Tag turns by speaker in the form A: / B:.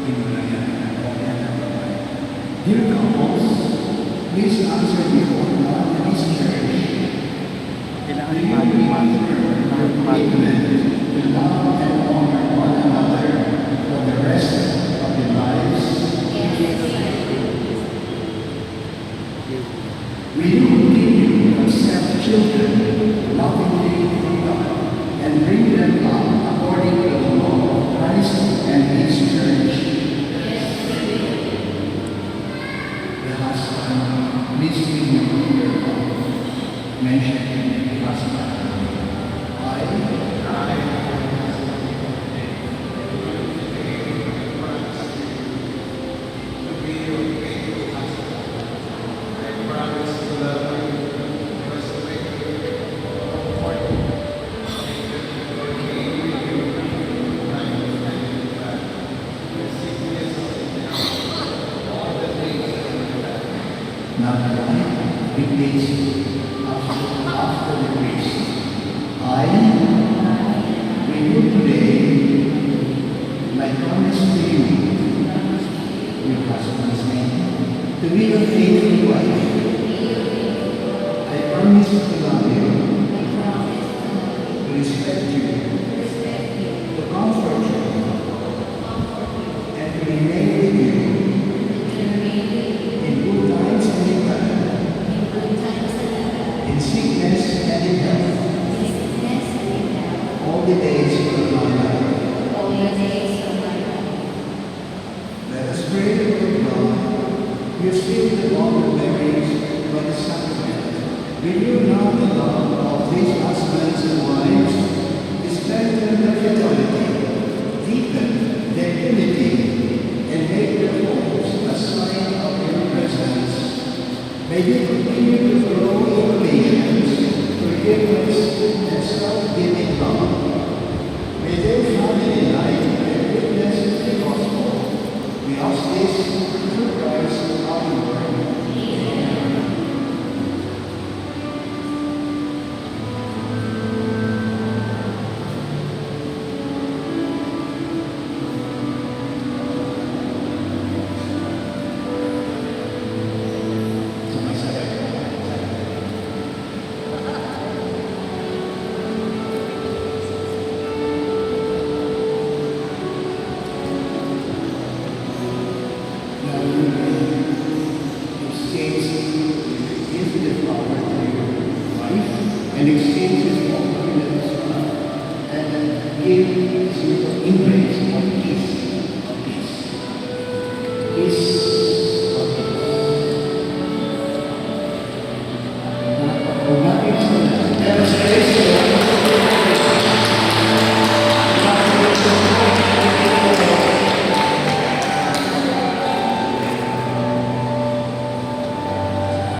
A: Dear couples, please answer before God and His church.
B: Kailangan
A: Do you
B: mag-mag
A: commitment to love and honor one another for the rest of your lives? Will you continue to accept children lovingly from God and bring them up according to the law of Christ and His church? The husband listening to your love, mentioning the husband. Not one repeats after the priest. I renew today my promise to you, your husband's name, to be your faithful wife. I promise to love you, to respect you, to comfort you, and to remain with you in good times and in bad, in sickness and in health, all the days of my life. Let us pray to the God. You seal the bond of marriage by the sacrament. Renew now the love of these husbands and wives, strengthen their fidelity, deepen their unity, and make their homes a sign of your presence. May you continue to grow in patience, forgiveness, and self-giving love. May their family life bear witness to the gospel. We ask this through Christ our Lord. Amen. Now you may exchange the flower to your wife and exchange his confidence and give his embrace of peace. Peace.